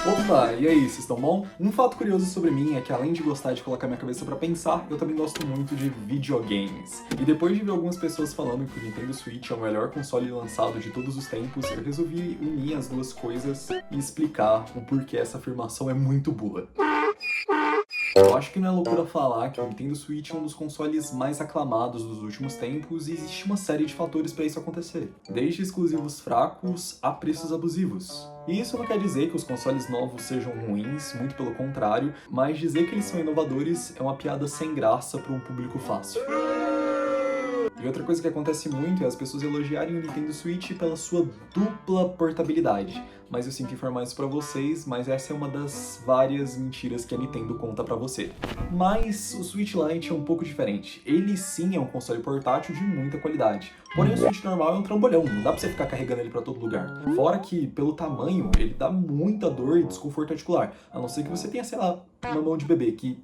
Opa, e aí, vocês estão bom? Um fato curioso sobre mim é que além de gostar de colocar minha cabeça pra pensar, eu também gosto muito de videogames. E depois de ver algumas pessoas falando que o Nintendo Switch é o melhor console lançado de todos os tempos, eu resolvi unir as duas coisas e explicar o porquê essa afirmação é muito boa. Eu acho que não é loucura falar que o Nintendo Switch é um dos consoles mais aclamados dos últimos tempos e existe uma série de fatores para isso acontecer. Desde exclusivos fracos a preços abusivos. E isso não quer dizer que os consoles novos sejam ruins, muito pelo contrário, mas dizer que eles são inovadores é uma piada sem graça para um público fácil. E outra coisa que acontece muito é as pessoas elogiarem o Nintendo Switch pela sua dupla portabilidade. Mas eu sinto informar isso pra vocês, mas essa é uma das várias mentiras que a Nintendo conta pra você. Mas o Switch Lite é um pouco diferente. Ele sim é um console portátil de muita qualidade. Porém o Switch normal é um trambolhão, não dá pra você ficar carregando ele pra todo lugar. Fora que, pelo tamanho, ele dá muita dor e desconforto articular. A não ser que você tenha, sei lá, uma mão de bebê, que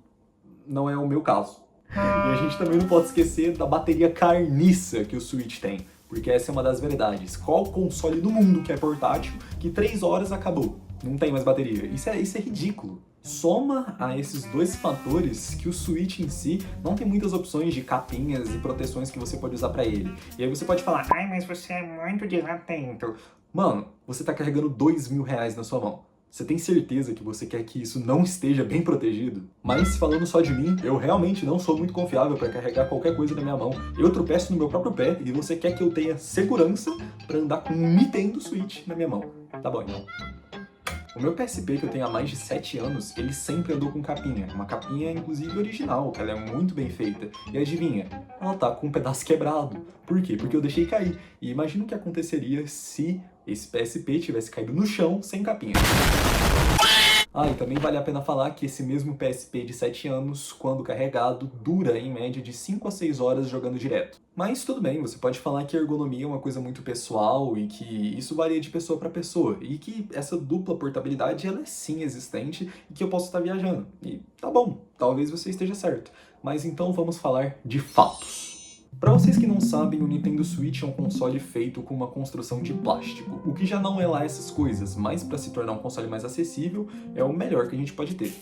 não é o meu caso. E a gente também não pode esquecer da bateria carniça que o Switch tem, porque essa é uma das verdades. Qual console do mundo que é portátil que 3 horas acabou? Não tem mais bateria. Isso é ridículo. Soma a esses dois fatores que o Switch em si não tem muitas opções de capinhas e proteções que você pode usar pra ele. E aí você pode falar, ai, mas você é muito desatento. Mano, você tá carregando R$ 2.000 na sua mão. Você tem certeza que você quer que isso não esteja bem protegido? Mas falando só de mim, eu realmente não sou muito confiável para carregar qualquer coisa na minha mão. Eu tropeço no meu próprio pé e você quer que eu tenha segurança para andar com um Nintendo Switch na minha mão. Tá bom, então. O meu PSP, que eu tenho há mais de 7 anos, ele sempre andou com capinha. Uma capinha, inclusive, original, que ela é muito bem feita. E adivinha? Ela tá com um pedaço quebrado. Por quê? Porque eu deixei cair. E imagina o que aconteceria se esse PSP tivesse caído no chão sem capinha. Ah, e também vale a pena falar que esse mesmo PSP de 7 anos, quando carregado, dura em média de 5 a 6 horas jogando direto. Mas tudo bem, você pode falar que a ergonomia é uma coisa muito pessoal e que isso varia de pessoa para pessoa. E que essa dupla portabilidade, ela é sim existente e que eu posso estar viajando. E tá bom, talvez você esteja certo. Mas então vamos falar de fatos. Para vocês que não sabem, o Nintendo Switch é um console feito com uma construção de plástico, o que já não é lá essas coisas, mas para se tornar um console mais acessível, é o melhor que a gente pode ter.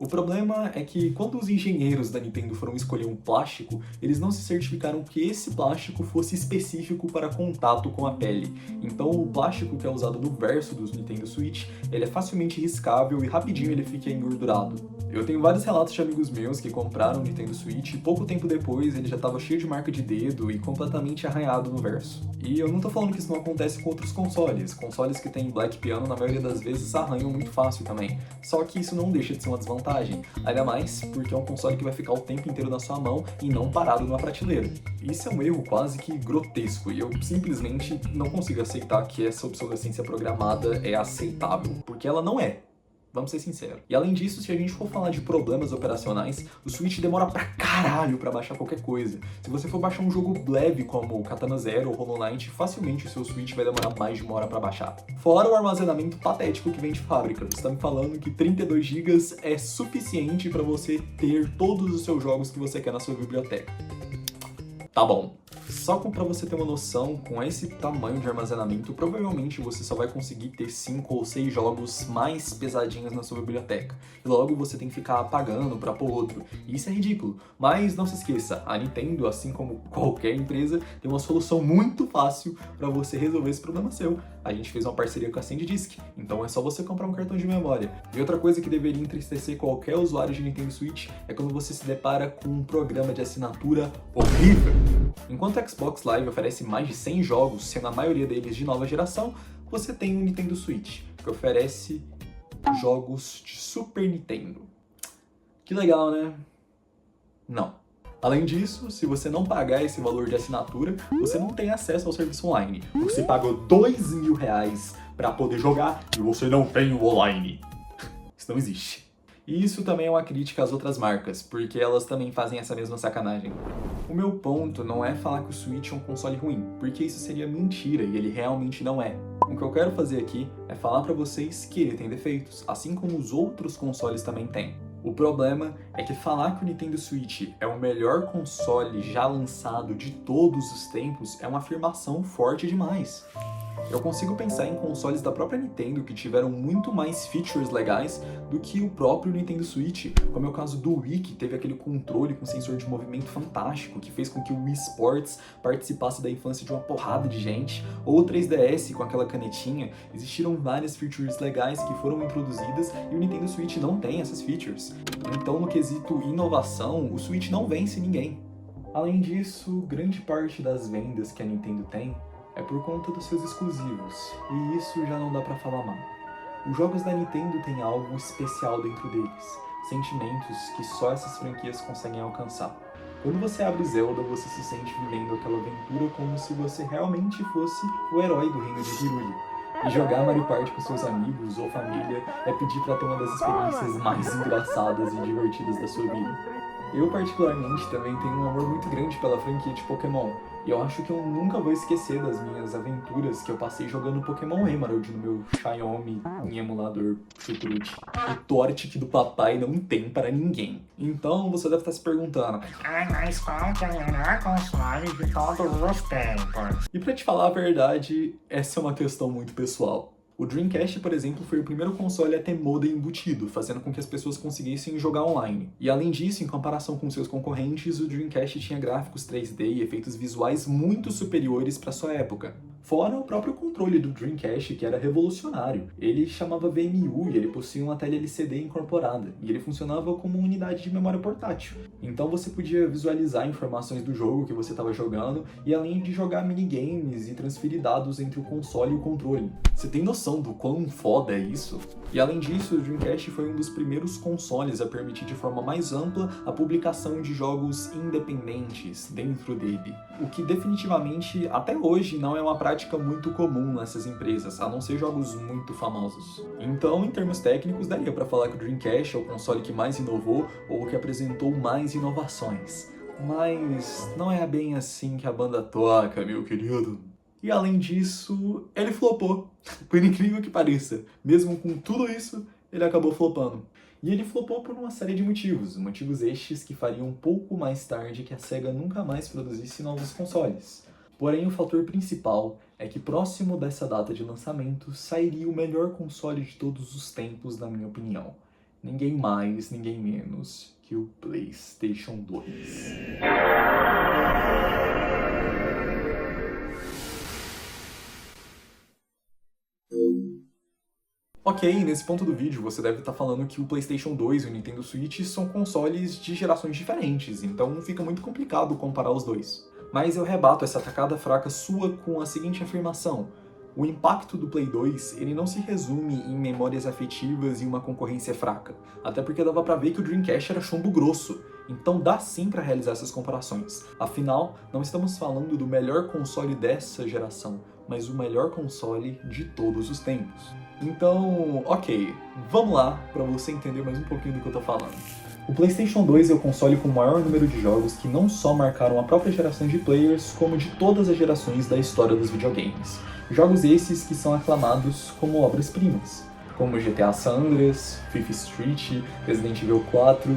O problema é que quando os engenheiros da Nintendo foram escolher um plástico, eles não se certificaram que esse plástico fosse específico para contato com a pele. Então o plástico que é usado no verso dos Nintendo Switch, ele é facilmente riscável e rapidinho ele fica engordurado. Eu tenho vários relatos de amigos meus que compraram o Nintendo Switch e pouco tempo depois ele já estava cheio de marca de dedo e completamente arranhado no verso. E eu não tô falando que isso não acontece com outros consoles. Consoles que têm Black Piano na maioria das vezes arranham muito fácil também. Só que isso não deixa de ser uma desvantagem. Ainda mais porque é um console que vai ficar o tempo inteiro na sua mão e não parado numa prateleira. Isso é um erro quase que grotesco e eu simplesmente não consigo aceitar que essa obsolescência programada é aceitável, porque ela não é. Vamos ser sinceros. E além disso, se a gente for falar de problemas operacionais, o Switch demora pra caralho pra baixar qualquer coisa. Se você for baixar um jogo leve como Katana Zero ou Hollow Knight, facilmente o seu Switch vai demorar mais de 1 hora pra baixar. Fora o armazenamento patético que vem de fábrica. Você tá me falando que 32 GB é suficiente pra você ter todos os seus jogos que você quer na sua biblioteca. Tá bom. Só pra você ter uma noção, com esse tamanho de armazenamento, provavelmente você só vai conseguir ter 5 ou 6 jogos mais pesadinhos na sua biblioteca. E logo você tem que ficar apagando pra pôr outro. E isso é ridículo. Mas não se esqueça, a Nintendo, assim como qualquer empresa, tem uma solução muito fácil pra você resolver esse problema seu. A gente fez uma parceria com a SanDisk, então é só você comprar um cartão de memória. E outra coisa que deveria entristecer qualquer usuário de Nintendo Switch é quando você se depara com um programa de assinatura horrível. Enquanto o Xbox Live oferece mais de 100 jogos, sendo a maioria deles de nova geração, você tem o Nintendo Switch, que oferece jogos de Super Nintendo. Que legal, né? Não. Além disso, se você não pagar esse valor de assinatura, você não tem acesso ao serviço online. Você pagou R$ 2.000 para poder jogar e você não tem o online. Isso não existe. E isso também é uma crítica às outras marcas, porque elas também fazem essa mesma sacanagem. O meu ponto não é falar que o Switch é um console ruim, porque isso seria mentira e ele realmente não é. O que eu quero fazer aqui é falar pra vocês que ele tem defeitos, assim como os outros consoles também têm. O problema é que falar que o Nintendo Switch é o melhor console já lançado de todos os tempos é uma afirmação forte demais. Eu consigo pensar em consoles da própria Nintendo que tiveram muito mais features legais do que o próprio Nintendo Switch, como é o caso do Wii, que teve aquele controle com sensor de movimento fantástico, que fez com que o Wii Sports participasse da infância de uma porrada de gente, ou o 3DS com aquela canetinha. Existiram várias features legais que foram introduzidas e o Nintendo Switch não tem essas features. Então, no quesito inovação, o Switch não vence ninguém. Além disso, grande parte das vendas que a Nintendo tem é por conta dos seus exclusivos, e isso já não dá pra falar mal. Os jogos da Nintendo têm algo especial dentro deles, sentimentos que só essas franquias conseguem alcançar. Quando você abre Zelda, você se sente vivendo aquela aventura como se você realmente fosse o herói do reino de Hyrule. E jogar Mario Party com seus amigos ou família é pedir pra ter uma das experiências mais engraçadas e divertidas da sua vida. Eu, particularmente, também tenho um amor muito grande pela franquia de Pokémon, e eu acho que eu nunca vou esquecer das minhas aventuras que eu passei jogando Pokémon Emerald no meu Xiaomi em emulador chucrute. O torte do papai não tem para ninguém. Então você deve estar se perguntando: mas qual que é o melhor console de todos os tempos? E pra te falar a verdade, essa é uma questão muito pessoal. O Dreamcast, por exemplo, foi o primeiro console a ter modem embutido, fazendo com que as pessoas conseguissem jogar online. E além disso, em comparação com seus concorrentes, o Dreamcast tinha gráficos 3D e efeitos visuais muito superiores para sua época. Fora o próprio controle do Dreamcast, que era revolucionário. Ele chamava VMU e ele possuía uma tela LCD incorporada, e ele funcionava como uma unidade de memória portátil. Então você podia visualizar informações do jogo que você estava jogando, e além de jogar minigames e transferir dados entre o console e o controle. Você tem noção do quão foda é isso? E além disso, o Dreamcast foi um dos primeiros consoles a permitir de forma mais ampla a publicação de jogos independentes dentro dele. O que definitivamente, até hoje, não é uma prática muito comum nessas empresas, a não ser jogos muito famosos. Então, em termos técnicos, daria pra falar que o Dreamcast é o console que mais inovou ou que apresentou mais inovações. Mas não é bem assim que a banda toca, meu querido. E além disso, ele flopou. Por incrível que pareça. Mesmo com tudo isso, ele acabou flopando. E ele flopou por uma série de motivos. Motivos estes que fariam um pouco mais tarde que a SEGA nunca mais produzisse novos consoles. Porém, o fator principal é que próximo dessa data de lançamento sairia o melhor console de todos os tempos, na minha opinião. Ninguém mais, ninguém menos que o PlayStation 2. Ok, nesse ponto do vídeo você deve estar falando que o PlayStation 2 e o Nintendo Switch são consoles de gerações diferentes, então fica muito complicado comparar os dois. Mas eu rebato essa tacada fraca sua com a seguinte afirmação: o impacto do Play 2 ele não se resume em memórias afetivas e uma concorrência fraca, até porque dava pra ver que o Dreamcast era chumbo grosso, então dá sim pra realizar essas comparações. Afinal, não estamos falando do melhor console dessa geração, mas o melhor console de todos os tempos. Então, ok, vamos lá pra você entender mais um pouquinho do que eu tô falando. O PlayStation 2 é o console com o maior número de jogos que não só marcaram a própria geração de players, como de todas as gerações da história dos videogames. Jogos esses que são aclamados como obras-primas, como GTA San Andreas, FIFA Street, Resident Evil 4,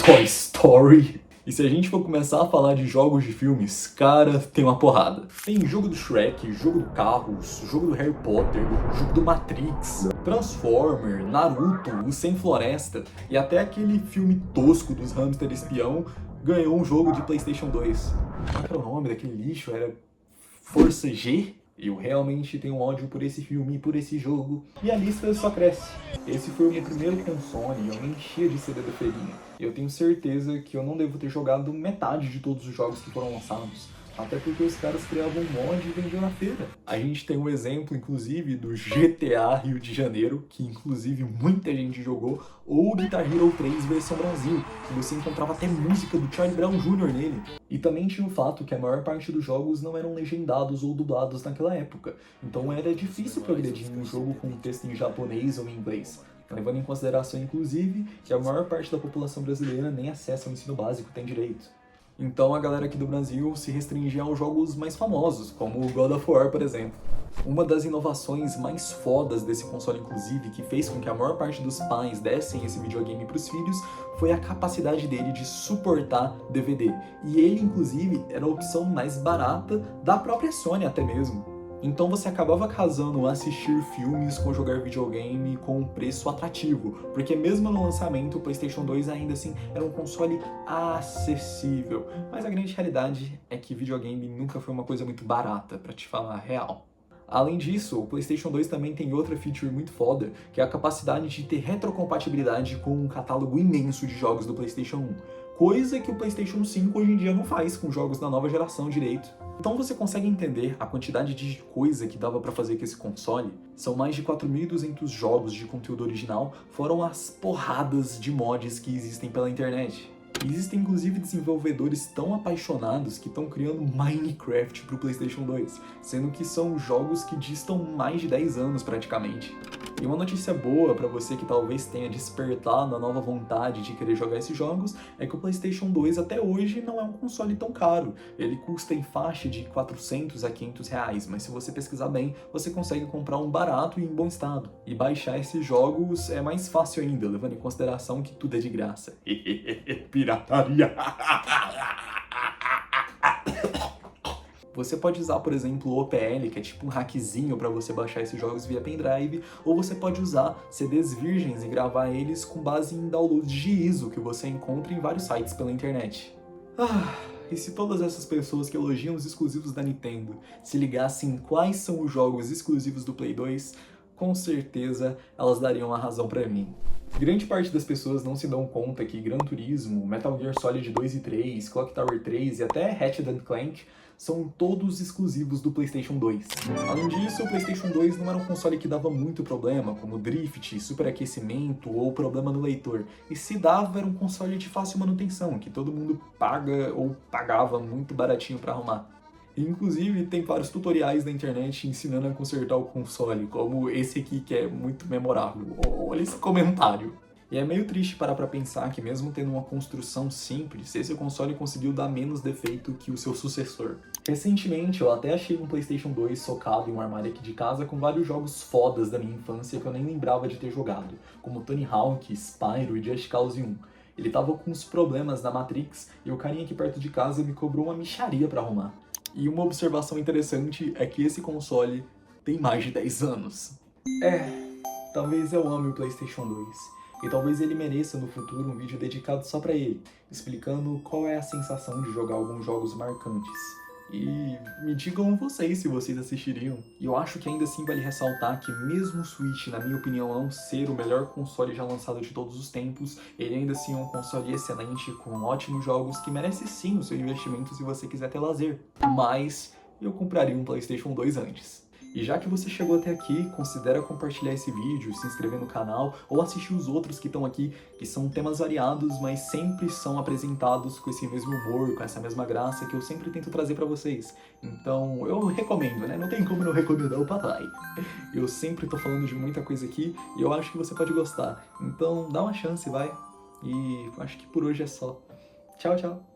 Toy Story. E se a gente for começar a falar de jogos de filmes, cara, tem uma porrada. Tem jogo do Shrek, jogo do Carros, jogo do Harry Potter, jogo do Matrix, Transformer, Naruto, O Sem Floresta e até aquele filme tosco dos hamster espião ganhou um jogo de PlayStation 2. Qual era o nome daquele lixo? Era Força G? Eu realmente tenho ódio por esse filme e por esse jogo. E a lista só cresce. Esse foi o meu primeiro console e eu me enchia de CD da feirinha. Eu tenho certeza que eu não devo ter jogado metade de todos os jogos que foram lançados. Até porque os caras criavam um mod e vendiam na feira. A gente tem um exemplo, inclusive, do GTA Rio de Janeiro, que inclusive muita gente jogou, ou o Guitar Hero 3 versão Brasil, que você encontrava até música do Charlie Brown Jr. nele. E também tinha o fato que a maior parte dos jogos não eram legendados ou dublados naquela época, então era difícil progredir em um jogo com um texto em japonês ou em inglês. Levando em consideração, inclusive, que a maior parte da população brasileira nem acesso ao ensino básico tem direito. Então a galera aqui do Brasil se restringia aos jogos mais famosos, como o God of War, por exemplo. Uma das inovações mais fodas desse console, inclusive, que fez com que a maior parte dos pais dessem esse videogame para os filhos, foi a capacidade dele de suportar DVD. E ele, inclusive, era a opção mais barata da própria Sony até mesmo. Então você acabava casando assistir filmes com jogar videogame com um preço atrativo, porque mesmo no lançamento o PlayStation 2 ainda assim era um console acessível. Mas a grande realidade é que videogame nunca foi uma coisa muito barata, pra te falar a real. Além disso, o PlayStation 2 também tem outra feature muito foda, que é a capacidade de ter retrocompatibilidade com um catálogo imenso de jogos do PlayStation 1. Coisa que o PlayStation 5 hoje em dia não faz com jogos da nova geração direito. Então você consegue entender a quantidade de coisa que dava pra fazer com esse console? São mais de 4.200 jogos de conteúdo original, foram as porradas de mods que existem pela internet. Existem inclusive desenvolvedores tão apaixonados que estão criando Minecraft pro PlayStation 2, sendo que são jogos que distam mais de 10 anos praticamente. E uma notícia boa para você que talvez tenha despertado a nova vontade de querer jogar esses jogos é que o PlayStation 2 até hoje não é um console tão caro. Ele custa em faixa de 400 a 500 reais, mas se você pesquisar bem, você consegue comprar um barato e em bom estado. E baixar esses jogos é mais fácil ainda, levando em consideração que tudo é de graça. Pirataria! Você pode usar, por exemplo, o OPL, que é tipo um hackzinho para você baixar esses jogos via pendrive, ou você pode usar CDs virgens e gravar eles com base em downloads de ISO que você encontra em vários sites pela internet. E se todas essas pessoas que elogiam os exclusivos da Nintendo se ligassem quais são os jogos exclusivos do Play 2, com certeza elas dariam a razão pra mim. Grande parte das pessoas não se dão conta que Gran Turismo, Metal Gear Solid 2 e 3, Clock Tower 3 e até Ratchet & Clank são todos exclusivos do PlayStation 2. Além disso, o PlayStation 2 não era um console que dava muito problema, como drift, superaquecimento ou problema no leitor. E se dava, era um console de fácil manutenção, que todo mundo paga ou pagava muito baratinho para arrumar. Inclusive, tem vários tutoriais na internet ensinando a consertar o console, como esse aqui que é muito memorável. Olha esse comentário. E é meio triste parar pra pensar que mesmo tendo uma construção simples, esse console conseguiu dar menos defeito que o seu sucessor. Recentemente, eu até achei um PlayStation 2 socado em um armário aqui de casa com vários jogos fodas da minha infância que eu nem lembrava de ter jogado, como Tony Hawk, Spyro e Just Cause 1. Ele tava com uns problemas na Matrix e o carinha aqui perto de casa me cobrou uma mixaria pra arrumar. E uma observação interessante é que esse console tem mais de 10 anos. Talvez eu ame o PlayStation 2. E talvez ele mereça no futuro um vídeo dedicado só pra ele, explicando qual é a sensação de jogar alguns jogos marcantes. E me digam vocês se vocês assistiriam. E eu acho que ainda assim vale ressaltar que mesmo o Switch, na minha opinião, não ser o melhor console já lançado de todos os tempos, ele ainda assim é um console excelente, com ótimos jogos, que merece sim o seu investimento se você quiser ter lazer. Mas eu compraria um PlayStation 2 antes. E já que você chegou até aqui, considera compartilhar esse vídeo, se inscrever no canal ou assistir os outros que estão aqui, que são temas variados, mas sempre são apresentados com esse mesmo humor, com essa mesma graça que eu sempre tento trazer pra vocês. Então eu recomendo, né? Não tem como não recomendar o papai. Eu sempre tô falando de muita coisa aqui e eu acho que você pode gostar. Então dá uma chance, vai. E acho que por hoje é só. Tchau, tchau.